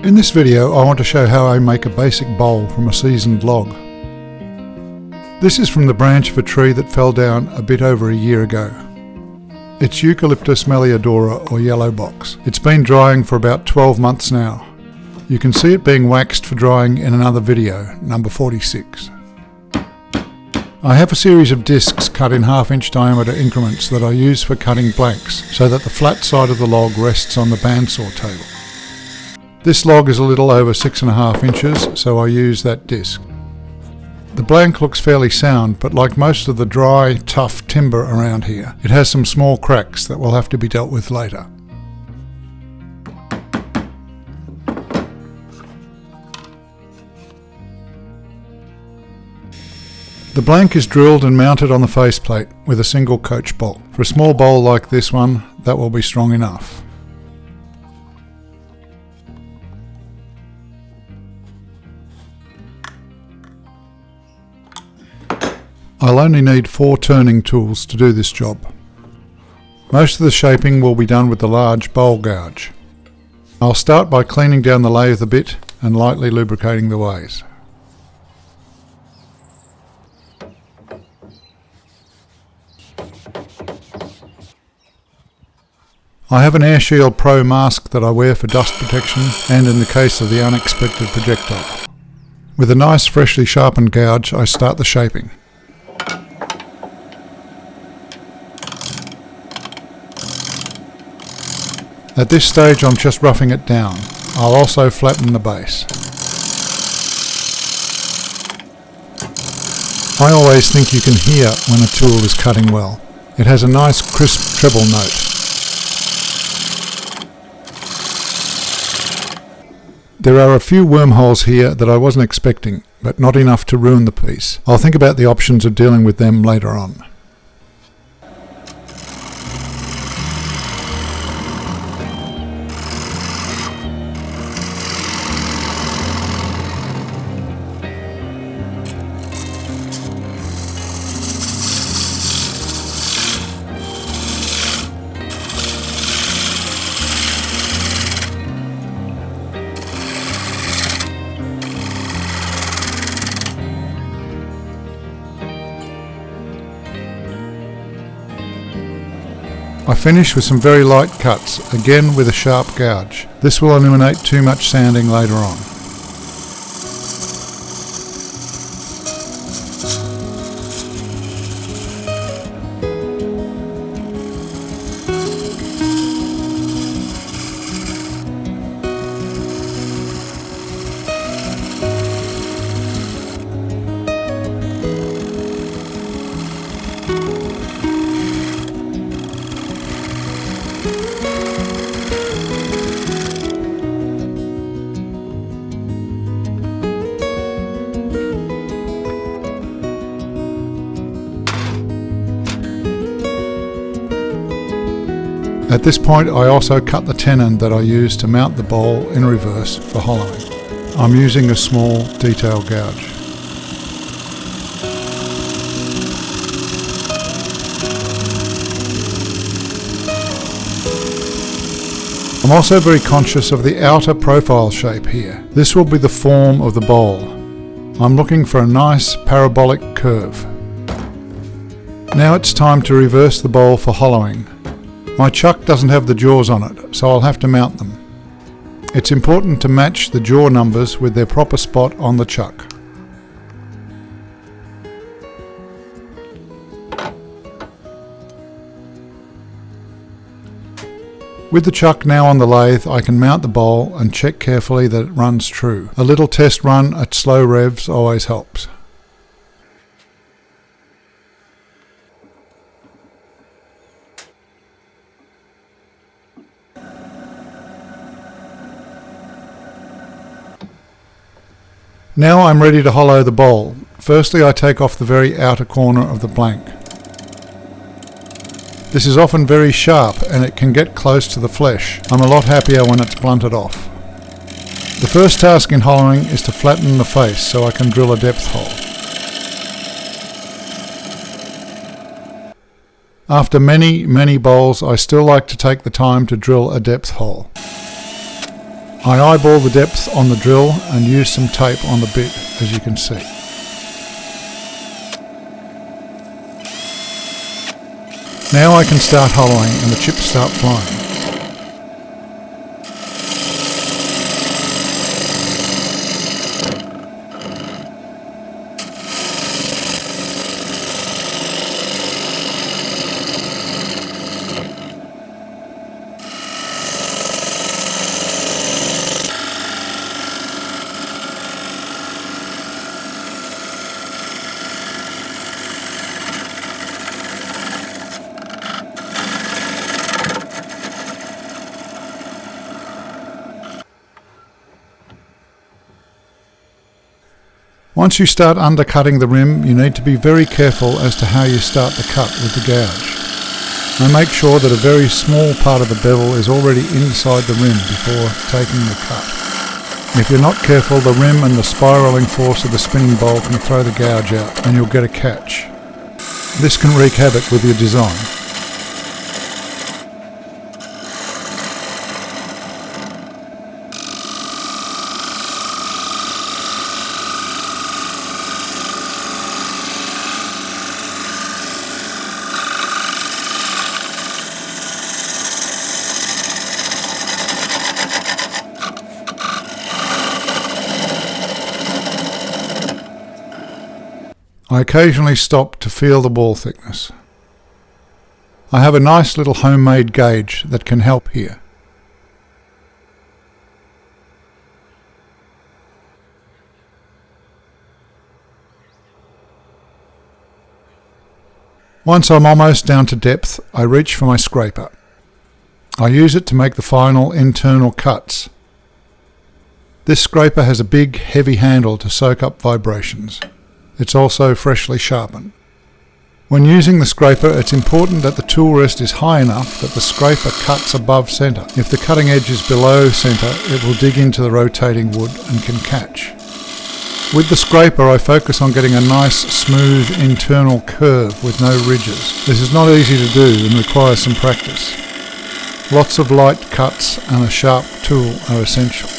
In this video I want to show how I make a basic bowl from a seasoned log. This is from the branch of a tree that fell down a bit over a year ago. It's Eucalyptus melliodora or yellow box. It's been drying for about 12 months now. You can see it being waxed for drying in another video, number 46. I have a series of discs cut in 1/2 inch diameter increments that I use for cutting blanks so that the flat side of the log rests on the bandsaw table. This log is a little over 6.5 inches, so I use that disc. The blank looks fairly sound, but like most of the dry, tough timber around here, it has some small cracks that will have to be dealt with later. The blank is drilled and mounted on the faceplate with a single coach bolt. For a small bowl like this one, that will be strong enough. I'll only need 4 turning tools to do this job. Most of the shaping will be done with the large bowl gouge. I'll start by cleaning down the lathe a bit and lightly lubricating the ways. I have an Air Shield Pro mask that I wear for dust protection and in the case of the unexpected projectile. With a nice freshly sharpened gouge, I start the shaping. At this stage I'm just roughing it down. I'll also flatten the base. I always think you can hear when a tool is cutting well. It has a nice crisp treble note. There are a few wormholes here that I wasn't expecting, but not enough to ruin the piece. I'll think about the options of dealing with them later on. I finish with some very light cuts, again with a sharp gouge. This will eliminate too much sanding later on. At this point I also cut the tenon that I use to mount the bowl in reverse for hollowing. I'm using a small detail gouge. I'm also very conscious of the outer profile shape here. This will be the form of the bowl. I'm looking for a nice parabolic curve. Now it's time to reverse the bowl for hollowing. My chuck doesn't have the jaws on it, so I'll have to mount them. It's important to match the jaw numbers with their proper spot on the chuck. With the chuck now on the lathe, I can mount the bowl and check carefully that it runs true. A little test run at slow revs always helps. Now I'm ready to hollow the bowl. Firstly I take off the very outer corner of the blank. This is often very sharp and it can get close to the flesh. I'm a lot happier when it's blunted off. The first task in hollowing is to flatten the face so I can drill a depth hole. After many bowls, I still like to take the time to drill a depth hole. I eyeball the depth on the drill and use some tape on the bit, as you can see. Now I can start hollowing and the chips start flying. Once you start undercutting the rim, you need to be very careful as to how you start the cut with the gouge. I make sure that a very small part of the bevel is already inside the rim before taking the cut. If you're not careful, the rim and the spiralling force of the spinning bowl can throw the gouge out and you'll get a catch. This can wreak havoc with your design. I occasionally stop to feel the ball thickness. I have a nice little homemade gauge that can help here. Once I'm almost down to depth, I reach for my scraper. I use it to make the final internal cuts. This scraper has a big, heavy handle to soak up vibrations. It's also freshly sharpened. When using the scraper, it's important that the tool rest is high enough that the scraper cuts above centre. If the cutting edge is below centre, it will dig into the rotating wood and can catch. With the scraper, I focus on getting a nice, smooth internal curve with no ridges. This is not easy to do and requires some practice. Lots of light cuts and a sharp tool are essential.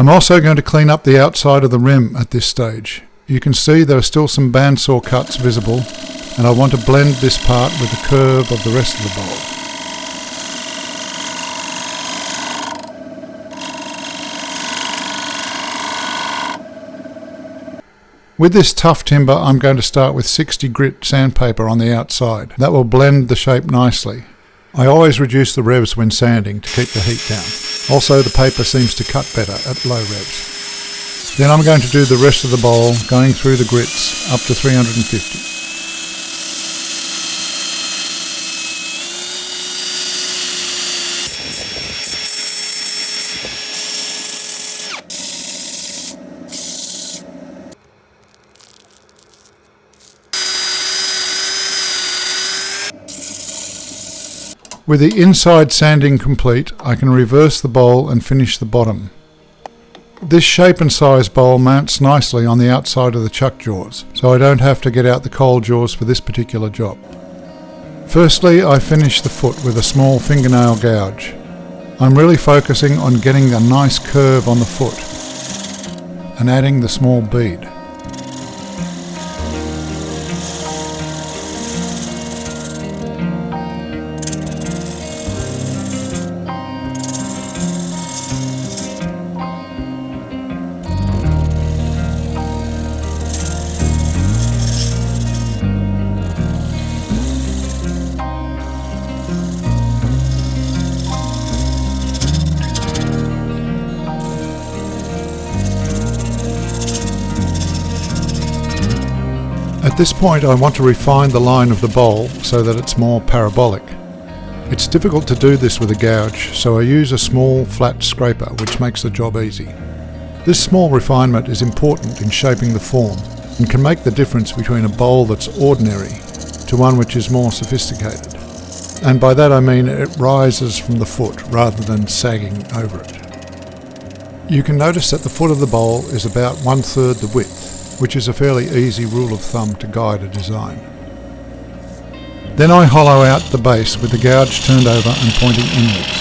I'm also going to clean up the outside of the rim at this stage. You can see there are still some bandsaw cuts visible, and I want to blend this part with the curve of the rest of the bowl. With this tough timber, I'm going to start with 60 grit sandpaper on the outside. That will blend the shape nicely. I always reduce the revs when sanding to keep the heat down. Also, the paper seems to cut better at low revs. Then I'm going to do the rest of the bowl, going through the grits up to 350. With the inside sanding complete, I can reverse the bowl and finish the bottom. This shape and size bowl mounts nicely on the outside of the chuck jaws, so I don't have to get out the cold jaws for this particular job. Firstly, I finish the foot with a small fingernail gouge. I'm really focusing on getting a nice curve on the foot and adding the small bead. At this point I want to refine the line of the bowl so that it's more parabolic. It's difficult to do this with a gouge, so I use a small flat scraper which makes the job easy. This small refinement is important in shaping the form and can make the difference between a bowl that's ordinary to one which is more sophisticated. And by that I mean it rises from the foot rather than sagging over it. You can notice that the foot of the bowl is about 1/3 the width, which is a fairly easy rule of thumb to guide a design. Then I hollow out the base with the gouge turned over and pointing inwards.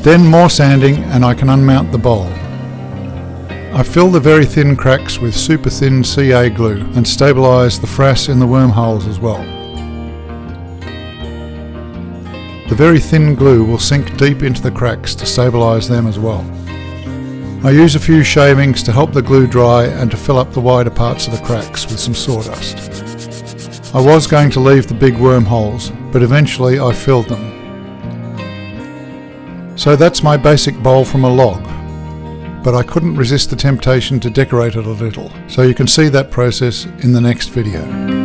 Then more sanding and I can unmount the bowl. I fill the very thin cracks with super thin CA glue and stabilise the frass in the wormholes as well. The very thin glue will sink deep into the cracks to stabilise them as well. I use a few shavings to help the glue dry and to fill up the wider parts of the cracks with some sawdust. I was going to leave the big wormholes, but eventually I filled them. So that's my basic bowl from a log, but I couldn't resist the temptation to decorate it a little, so you can see that process in the next video.